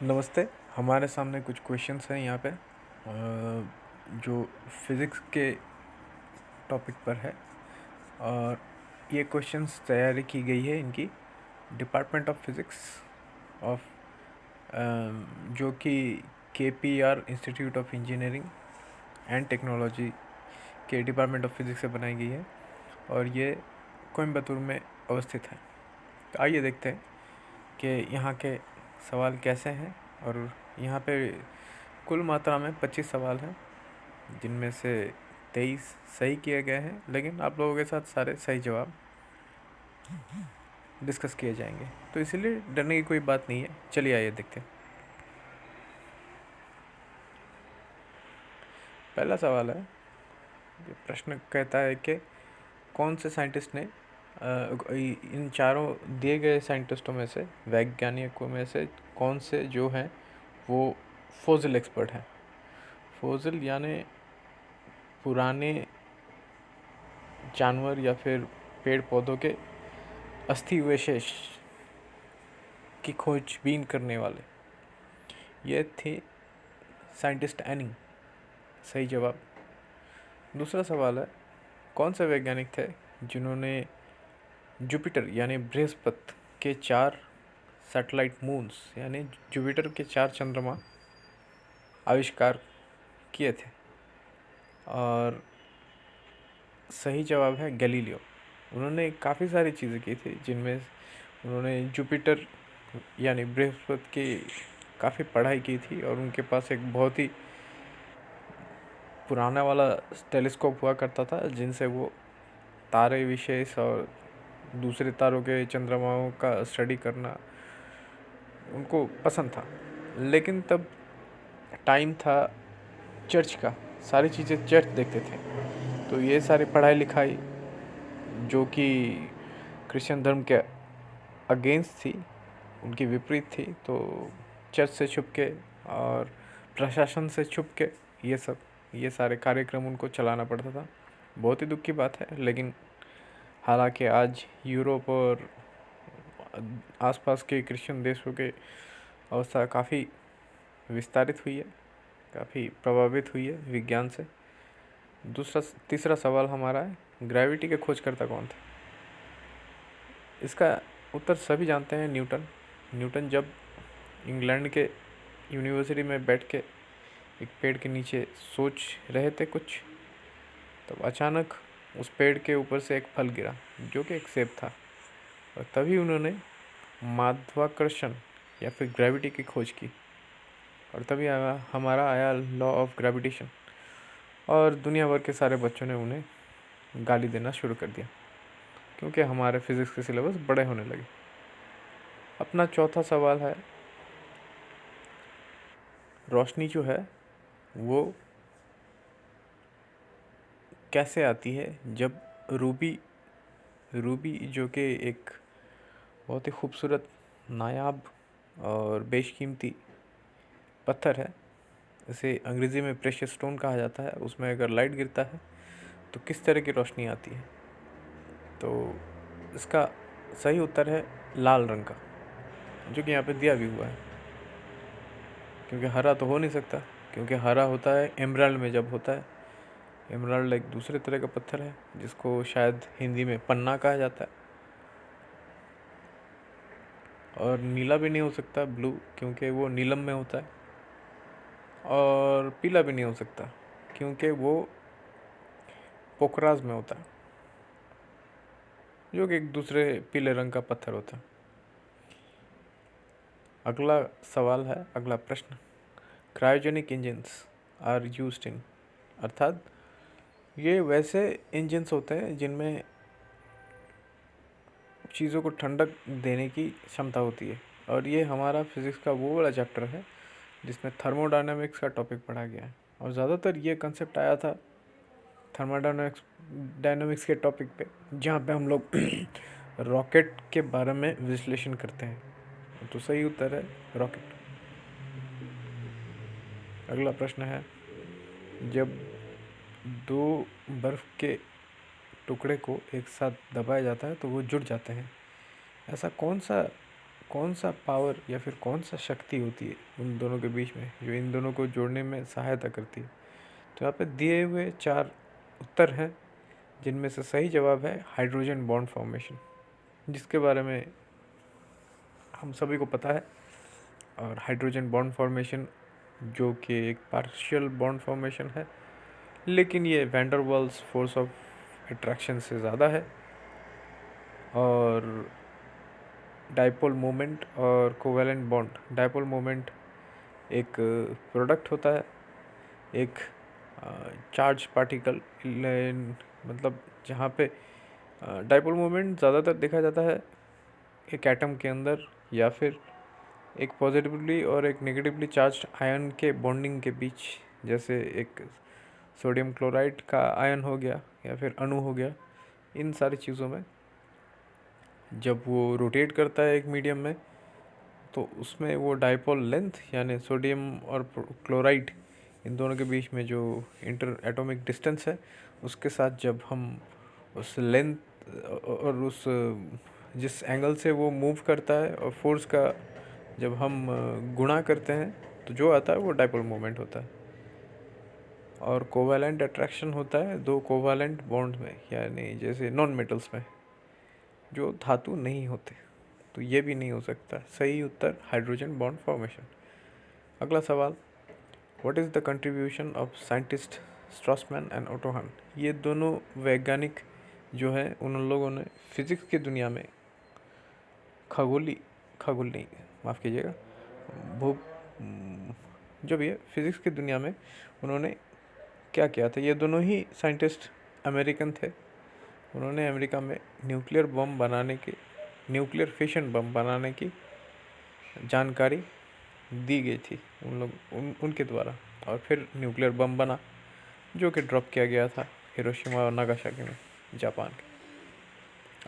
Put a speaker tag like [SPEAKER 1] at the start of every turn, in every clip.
[SPEAKER 1] नमस्ते। हमारे सामने कुछ क्वेश्चंस हैं यहाँ पे जो फिज़िक्स के टॉपिक पर है और ये क्वेश्चंस तैयारी की गई है इनकी डिपार्टमेंट ऑफ फिज़िक्स ऑफ जो कि KPR institute of engineering and technology के डिपार्टमेंट ऑफ फिज़िक्स से बनाई गई है और ये कोयम्बतूर में अवस्थित है। तो आइए देखते हैं कि यहाँ के सवाल कैसे हैं और यहाँ पे कुल मात्रा में 25 सवाल हैं जिनमें से 23 सही किए गए हैं, लेकिन आप लोगों के साथ सारे सही जवाब डिस्कस किए जाएंगे, तो इसीलिए डरने की कोई बात नहीं है। चलिए आइए देखते हैं। पहला सवाल है, ये प्रश्न कहता है कि कौन से साइंटिस्ट ने इन चारों दिए गए साइंटिस्टों में से, वैज्ञानिकों में से कौन से जो हैं वो फॉसिल एक्सपर्ट हैं। फॉसिल यानी पुराने जानवर या फिर पेड़ पौधों के अस्थि विशेष की खोजबीन करने वाले, ये थे साइंटिस्ट एनी। सही जवाब। दूसरा सवाल है, कौन से वैज्ञानिक थे जिन्होंने जुपिटर यानी बृहस्पति के 4 सैटेलाइट मून्स यानी जुपिटर के 4 चंद्रमा आविष्कार किए थे। और सही जवाब है गैलीलियो। उन्होंने काफ़ी सारी चीज़ें की थी जिनमें उन्होंने जुपिटर यानी बृहस्पति की काफ़ी पढ़ाई की थी और उनके पास एक बहुत ही पुराना वाला टेलीस्कोप हुआ करता था जिनसे वो तारे विशेष और दूसरे तारों के चंद्रमाओं का स्टडी करना उनको पसंद था। लेकिन तब टाइम था चर्च का, सारी चीज़ें चर्च देखते थे, तो ये सारी पढ़ाई लिखाई जो कि क्रिश्चियन धर्म के अगेंस्ट थी, उनकी विपरीत थी, तो चर्च से छुप के और प्रशासन से छुप के ये सारे कार्यक्रम उनको चलाना पड़ता था। बहुत ही दुख की बात है, लेकिन हालांकि आज यूरोप और आसपास के क्रिश्चियन देशों के अवस्था काफ़ी विस्तारित हुई है, काफ़ी प्रभावित हुई है विज्ञान से। तीसरा सवाल हमारा है, ग्रेविटी के खोजकर्ता कौन थे। इसका उत्तर सभी जानते हैं, न्यूटन जब इंग्लैंड के यूनिवर्सिटी में बैठ के एक पेड़ के नीचे सोच रहे थे कुछ, तब अचानक उस पेड़ के ऊपर से एक फल गिरा जो कि एक सेब था, और तभी उन्होंने माध्वाकर्षण या फिर ग्रेविटी की खोज की, और तभी हमारा आया लॉ ऑफ ग्रेविटेशन, और दुनिया भर के सारे बच्चों ने उन्हें गाली देना शुरू कर दिया क्योंकि हमारे फिज़िक्स के सिलेबस बड़े होने लगे। अपना चौथा सवाल है, रोशनी जो है वो कैसे आती है जब रूबी जो कि एक बहुत ही खूबसूरत, नायाब और बेशकीमती पत्थर है, इसे अंग्रेज़ी में प्रेशियस स्टोन कहा जाता है, उसमें अगर लाइट गिरता है तो किस तरह की रोशनी आती है। तो इसका सही उत्तर है लाल रंग का, जो कि यहाँ पे दिया भी हुआ है, क्योंकि हरा तो हो नहीं सकता, क्योंकि हरा होता है एमराल्ड में जब होता है। एमराल्ड एक दूसरे तरह का पत्थर है जिसको शायद हिंदी में पन्ना कहा जाता है। और नीला भी नहीं हो सकता, ब्लू, क्योंकि वो नीलम में होता है। और पीला भी नहीं हो सकता क्योंकि वो पोखराज में होता है, जो कि एक दूसरे पीले रंग का पत्थर होता है। अगला सवाल है, अगला प्रश्न, cryogenic engines are used in, अर्थात ये वैसे इंजन्स होते हैं जिनमें चीज़ों को ठंडक देने की क्षमता होती है, और ये हमारा फिज़िक्स का वो वाला चैप्टर है जिसमें थर्मोडायनामिक्स का टॉपिक पढ़ा गया है, और ज़्यादातर ये कंसेप्ट आया था थर्मोडायनामिक्स के टॉपिक पे, जहाँ पे हम लोग रॉकेट के बारे में विश्लेषण करते हैं। तो सही उत्तर है रॉकेट। अगला प्रश्न है, जब दो बर्फ़ के टुकड़े को एक साथ दबाया जाता है तो वो जुड़ जाते हैं, ऐसा कौन सा कौन सा पावर या फिर कौन सा शक्ति होती है उन दोनों के बीच में जो इन दोनों को जोड़ने में सहायता करती है। तो यहाँ पे दिए हुए 4 उत्तर हैं, जिनमें से सही जवाब है हाइड्रोजन बॉन्ड फॉर्मेशन, जिसके बारे में हम सभी को पता है। और हाइड्रोजन बॉन्ड फॉर्मेशन जो कि एक पार्शियल बॉन्ड फॉर्मेशन है, लेकिन ये van der Waals force of attraction से ज़्यादा है। और डाइपोल मोमेंट और कोवैलेंट बॉन्ड, डाइपोल मोमेंट एक प्रोडक्ट होता है, एक चार्ज पार्टिकल, मतलब जहाँ पे डाइपोल मोमेंट ज़्यादातर देखा जाता है एक एटम के अंदर, या फिर एक पॉजिटिवली और एक नेगेटिवली चार्ज्ड आयन के बॉन्डिंग के बीच, जैसे एक सोडियम क्लोराइड का आयन हो गया या फिर अणु हो गया। इन सारी चीज़ों में जब वो रोटेट करता है एक मीडियम में, तो उसमें वो डाइपोल लेंथ यानी सोडियम और क्लोराइड इन दोनों के बीच में जो इंटर एटॉमिक डिस्टेंस है, उसके साथ जब हम उस लेंथ और उस जिस एंगल से वो मूव करता है और फोर्स का जब हम गुणा करते हैं, तो जो आता है वो डाइपोल मोमेंट होता है। और कोवैलेंट अट्रैक्शन होता है दो कोवैलेंट बॉन्ड में, यानी जैसे नॉन मेटल्स में जो धातु नहीं होते। तो ये भी नहीं हो सकता। सही उत्तर हाइड्रोजन बॉन्ड फॉर्मेशन। अगला सवाल, what is the contribution of scientist Strassmann and Otto Hahn. ये दोनों वैज्ञानिक जो हैं, उन लोगों ने फिज़िक्स की दुनिया में खगोल नहीं, माफ़ कीजिएगा, भू जो भी है फिज़िक्स की दुनिया में उन्होंने क्या किया था। ये दोनों ही साइंटिस्ट अमेरिकन थे। उन्होंने अमेरिका में न्यूक्लियर फिशन बम बनाने की जानकारी दी गई थी उनके द्वारा, और फिर न्यूक्लियर बम बना जो कि ड्रॉप किया गया था हिरोशिमा और नागासाकी में, जापान के।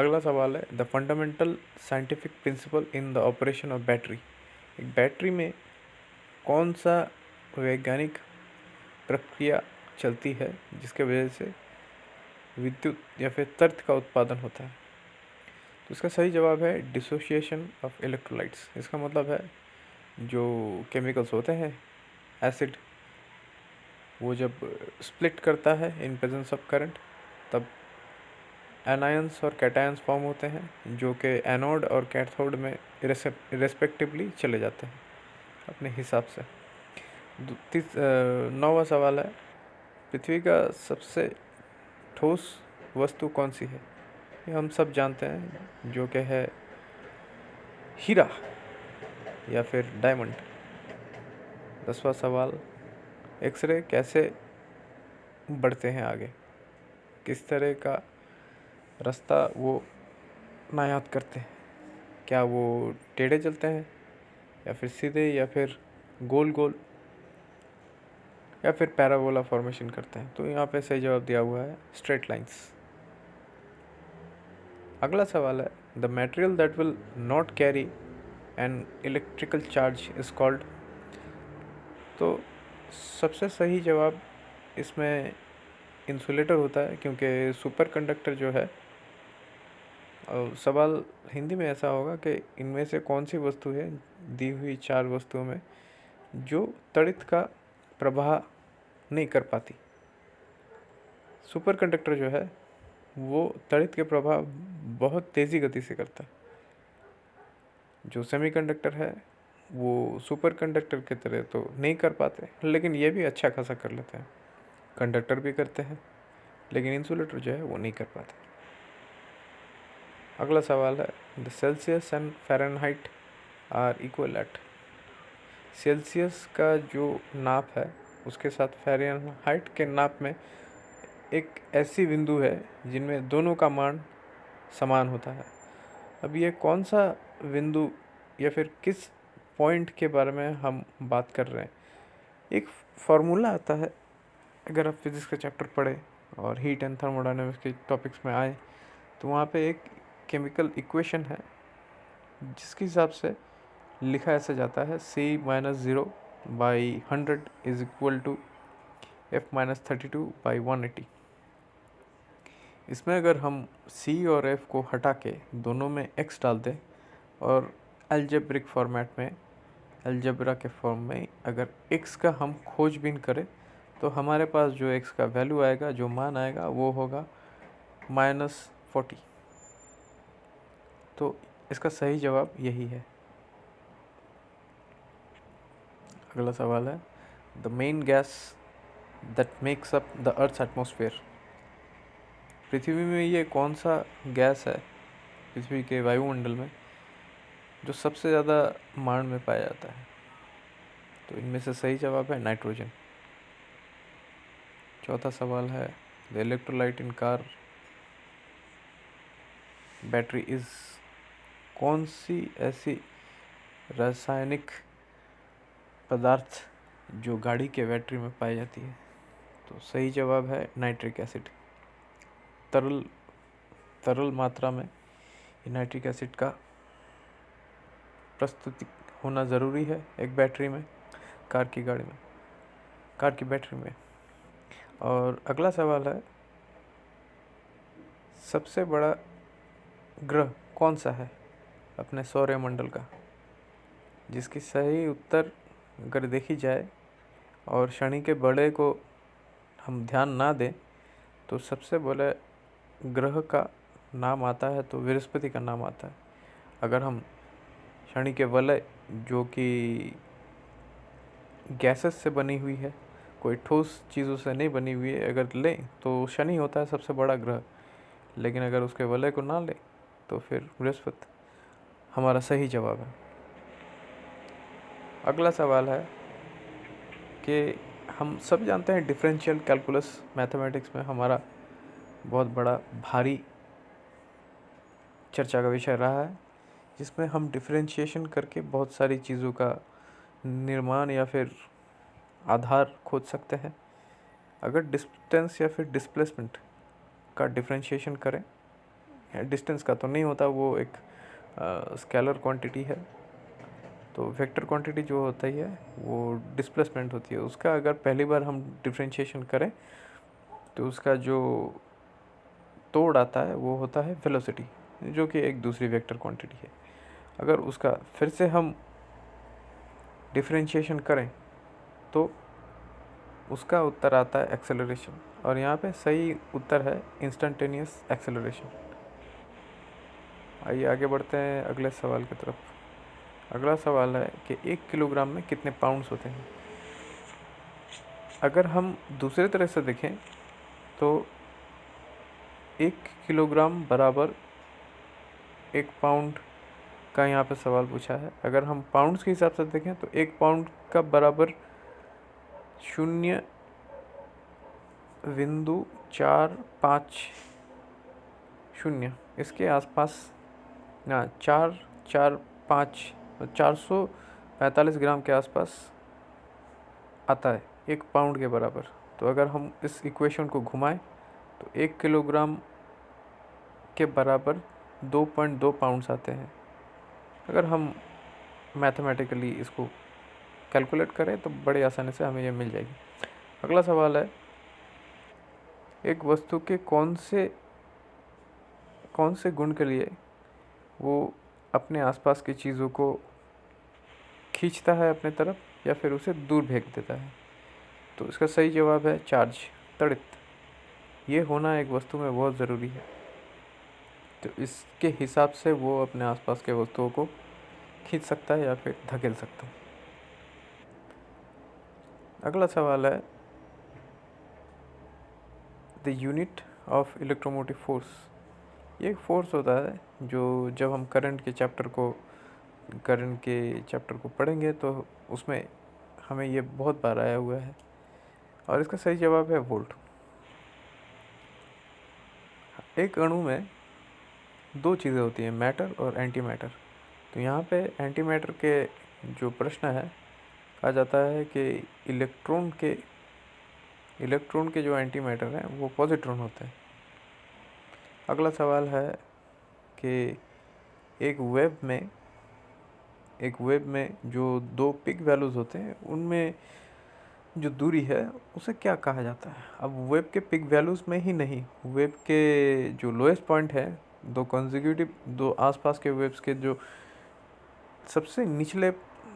[SPEAKER 1] अगला सवाल है, the fundamental scientific principle in the operation of battery. एक बैटरी में कौन सा वैज्ञानिक प्रक्रिया चलती है जिसके वजह से विद्युत या फिर तर्क का उत्पादन होता है। तो इसका सही जवाब है डिसोसिएशन ऑफ इलेक्ट्रोलाइट्स। इसका मतलब है जो केमिकल्स होते हैं, एसिड, वो जब स्प्लिट करता है इन प्रेजेंस ऑफ करंट, तब एनायंस और कैटायंस फॉर्म होते हैं जो कि एनोड और कैथोड में रेस्पेक्टिवली चले जाते हैं अपने हिसाब से। 9वां सवाल है, पृथ्वी का सबसे ठोस वस्तु कौन सी है। ये हम सब जानते हैं जो कि है हीरा या फिर डायमंड। 10वां सवाल, एक्सरे कैसे बढ़ते हैं आगे, किस तरह का रास्ता वो नायात करते हैं, क्या वो टेढ़े चलते हैं या फिर सीधे या फिर गोल गोल या फिर पैराबोला फॉर्मेशन करते हैं। तो यहाँ पे सही जवाब दिया हुआ है स्ट्रेट लाइंस। अगला सवाल है, the material that will not carry an electrical charge is called. तो सबसे सही जवाब इसमें इंसुलेटर होता है, क्योंकि सुपर कंडक्टर जो है, और सवाल हिंदी में ऐसा होगा कि इनमें से कौन सी वस्तु है दी हुई 4 वस्तुओं में जो तड़ित का प्रवाह नहीं कर पाती। सुपर कंडक्टर जो है वो तड़ित के प्रभाव बहुत तेज़ी गति से करता है। जो सेमीकंडक्टर है वो सुपर कंडक्टर की तरह तो नहीं कर पाते, लेकिन ये भी अच्छा खासा कर लेते हैं। कंडक्टर भी करते हैं, लेकिन इंसुलेटर जो है वो नहीं कर पाते। अगला सवाल है, the Celsius and Fahrenheit are equal at. Celsius का जो नाप है उसके साथ फ़ारेनहाइट के नाप में एक ऐसी बिंदु है जिनमें दोनों का मान समान होता है। अब ये कौन सा बिंदु या फिर किस पॉइंट के बारे में हम बात कर रहे हैं। एक फार्मूला आता है, अगर आप फिज़िक्स का चैप्टर पढ़े और हीट एंड थर्मोडायनामिक्स के टॉपिक्स में आए, तो वहाँ पे एक केमिकल इक्वेशन है जिसके हिसाब से लिखा ऐसे जाता है, C-0/100 is equal to F-32/180। इसमें अगर हम C और F को हटा के दोनों में X डाल दें और अलजेब्रिक फॉर्मेट में, अलजेब्रा के फॉर्म में अगर x का हम खोजबीन करें तो हमारे पास जो x का वैल्यू आएगा, जो मान आएगा, वो होगा -40। तो इसका सही जवाब यही है। अगला सवाल है, the main gas that makes up the earth's atmosphere. पृथ्वी में ये कौन सा गैस है, पृथ्वी के वायुमंडल में, जो सबसे ज़्यादा मान में पाया जाता है? तो इनमें से सही जवाब है नाइट्रोजन। चौथा सवाल है, the electrolyte in car battery is, कौन सी ऐसी रासायनिक पदार्थ जो गाड़ी के बैटरी में पाई जाती है? तो सही जवाब है नाइट्रिक एसिड। तरल मात्रा में नाइट्रिक एसिड का प्रस्तुति होना ज़रूरी है एक बैटरी में, कार की बैटरी में। और अगला सवाल है, सबसे बड़ा ग्रह कौन सा है अपने सौरमंडल का? जिसकी सही उत्तर अगर देखी जाए और शनि के बड़े को हम ध्यान ना दें तो सबसे बड़े ग्रह का नाम आता है तो बृहस्पति का नाम आता है। अगर हम शनि के वलय, जो कि गैसेस से बनी हुई है, कोई ठोस चीज़ों से नहीं बनी हुई है, अगर लें तो शनि होता है सबसे बड़ा ग्रह। लेकिन अगर उसके वलय को ना लें तो फिर बृहस्पति हमारा सही जवाब है। अगला सवाल है कि हम सब जानते हैं डिफरेंशियल कैलकुलस मैथमेटिक्स में हमारा बहुत बड़ा भारी चर्चा का विषय रहा है, जिसमें हम डिफरेंशिएशन करके बहुत सारी चीज़ों का निर्माण या फिर आधार खोज सकते हैं। अगर डिस्टेंस या फिर डिस्प्लेसमेंट का डिफरेंशिएशन करें, डिस्टेंस का तो नहीं होता, वो एक स्केलर क्वांटिटी है, तो वेक्टर क्वांटिटी जो होता है वो डिस्प्लेसमेंट होती है। उसका अगर पहली बार हम डिफरेंशिएशन करें तो उसका जो तोड़ आता है वो होता है वेलोसिटी, जो कि एक दूसरी वेक्टर क्वांटिटी है। अगर उसका फिर से हम डिफरेंशिएशन करें तो उसका उत्तर आता है एक्सेलरेशन, और यहाँ पे सही उत्तर है इंस्टेंटेनियस एक्सेलरेशन। आइए आगे बढ़ते हैं अगले सवाल की तरफ। अगला सवाल है कि 1 किलोग्राम में कितने पाउंड्स होते हैं? अगर हम दूसरे तरह से देखें तो 1 किलोग्राम बराबर 1 पाउंड का यहाँ पे सवाल पूछा है। अगर हम पाउंड्स के हिसाब से देखें तो 1 पाउंड का बराबर 0.450 इसके आसपास ना 445 ग्राम के आसपास आता है 1 पाउंड के बराबर। तो अगर हम इस इक्वेशन को घुमाएं तो 1 किलोग्राम के बराबर 2.2 पाउंड्स आते हैं। अगर हम मैथमेटिकली इसको कैलकुलेट करें तो बड़ी आसानी से हमें ये मिल जाएगी। अगला सवाल है, एक वस्तु के कौन से गुण के लिए वो अपने आसपास की चीज़ों को खींचता है अपने तरफ या फिर उसे दूर फेंक देता है? तो इसका सही जवाब है चार्ज, त्वरित। ये होना एक वस्तु में बहुत ज़रूरी है, तो इसके हिसाब से वो अपने आसपास के वस्तुओं को खींच सकता है या फिर धकेल सकता है। अगला सवाल है, the unit of electromotive force. ये एक फोर्स होता है जो जब हम करंट के चैप्टर को पढ़ेंगे तो उसमें हमें ये बहुत बार आया हुआ है, और इसका सही जवाब है वोल्ट। एक अणु में 2 चीज़ें होती हैं, मैटर और एंटी मैटर। तो यहाँ पे एंटी मैटर के जो प्रश्न है, कहा जाता है कि इलेक्ट्रॉन के जो एंटी मैटर हैं वो पॉजिट्रॉन होते हैं। अगला सवाल है कि एक वेब में जो 2 पिक वैल्यूज़ होते हैं उनमें जो दूरी है उसे क्या कहा जाता है? अब वेब के पिक वैल्यूज़ में ही नहीं, वेब के जो लोएस्ट पॉइंट है, 2 आसपास के वेब्स के जो सबसे निचले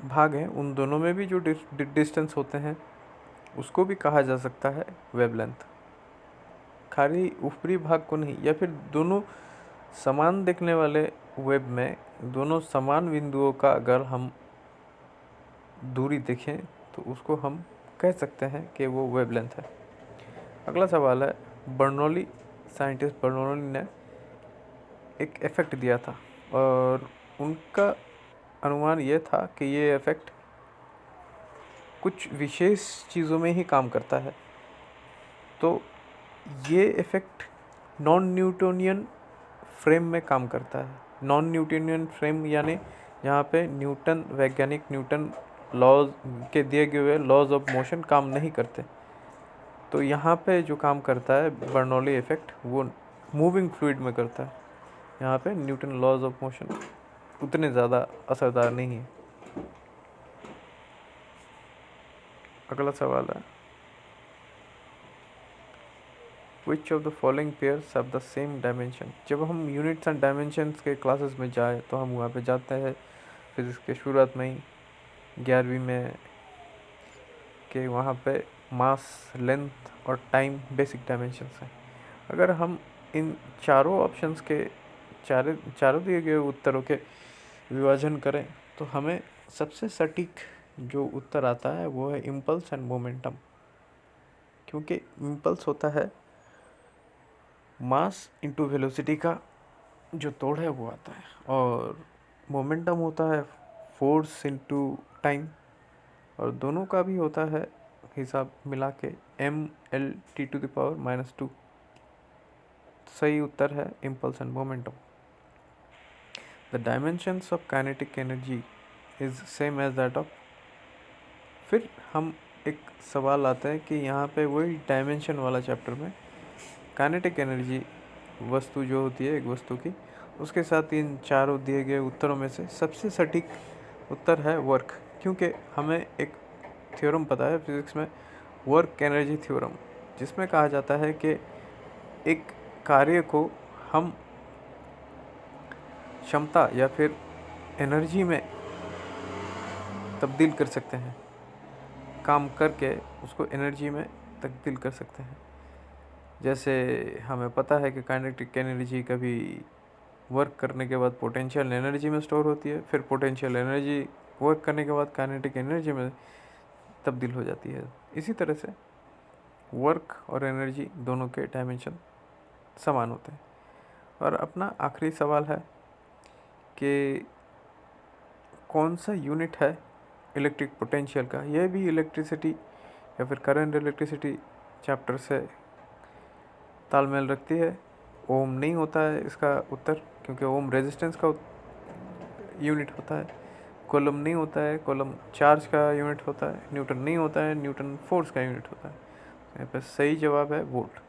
[SPEAKER 1] भाग हैं उन दोनों में भी जो डिस्टेंस होते हैं उसको भी कहा जा सकता है वेवलेंथ, खाली ऊपरी भाग को नहीं। या फिर दोनों समान दिखने वाले वेब में दोनों समान बिंदुओं का अगर हम दूरी देखें तो उसको हम कह सकते हैं कि वो वेवलेंथ है। अगला सवाल है, बर्नौली, साइंटिस्ट बर्नौली ने एक इफ़ेक्ट दिया था और उनका अनुमान ये था कि ये इफ़ेक्ट कुछ विशेष चीज़ों में ही काम करता है। तो ये इफ़ेक्ट नॉन न्यूटोनियन फ्रेम में काम करता है। नॉन न्यूटोनियन फ्रेम यानी यहाँ पे न्यूटन, वैज्ञानिक न्यूटन लॉज के दिए गए लॉज ऑफ मोशन काम नहीं करते। तो यहाँ पे जो काम करता है बर्नौली इफ़ेक्ट वो मूविंग फ्लूइड में करता है। यहाँ पे न्यूटन लॉज ऑफ मोशन उतने ज़्यादा असरदार नहीं है। अगला सवाल है, which of the following pairs have the same dimension. जब हम यूनिट्स एंड डायमेंशंस के क्लासेस में जाए तो हम वहाँ पे जाते हैं फिजिक्स के शुरुआत में ही 11वीं में कि वहाँ पे मास, लेंथ और टाइम बेसिक डायमेंशंस हैं। अगर हम इन चारों ऑप्शंस के चारों दिए गए उत्तरों के विभाजन करें तो हमें सबसे सटीक जो उत्तर आता है वो है इम्पल्स एंड मोमेंटम, क्योंकि इम्पल्स होता है मास इंटू वेलोसिटी का जो तोड़ है वो आता है और मोमेंटम होता है फोर्स इंटू टाइम, और दोनों का भी होता है हिसाब मिला के mL/T⁻²। सही उत्तर है impulse and momentum. The dimensions of kinetic energy is same as that of. फिर हम एक सवाल आता है कि यहाँ पे वही डायमेंशन वाला चैप्टर में काइनेटिक एनर्जी वस्तु जो होती है एक वस्तु की, उसके साथ इन चारों दिए गए उत्तरों में से सबसे सटीक उत्तर है वर्क, क्योंकि हमें एक थ्योरम पता है फिज़िक्स में, वर्क एनर्जी थ्योरम, जिसमें कहा जाता है कि एक कार्य को हम क्षमता या फिर एनर्जी में तब्दील कर सकते हैं, काम करके उसको एनर्जी में तब्दील कर सकते हैं। जैसे हमें पता है कि काइनेटिक एनर्जी कभी वर्क करने के बाद पोटेंशियल एनर्जी में स्टोर होती है, फिर पोटेंशियल एनर्जी वर्क करने के बाद काइनेटिक एनर्जी में तब्दील हो जाती है। इसी तरह से वर्क और एनर्जी दोनों के डायमेंशन समान होते हैं। और अपना आखिरी सवाल है कि कौन सा यूनिट है इलेक्ट्रिक पोटेंशियल का। यह भी इलेक्ट्रिसिटी या फिर करंट इलेक्ट्रिसिटी चैप्टर से तालमेल रखती है। ओम नहीं होता है इसका उत्तर, क्योंकि ओम रेजिस्टेंस का यूनिट होता है। कूलम नहीं होता है, कूलम चार्ज का यूनिट होता है। न्यूटन नहीं होता है, न्यूटन फोर्स का यूनिट होता है। यहाँ पे सही जवाब है वोल्ट।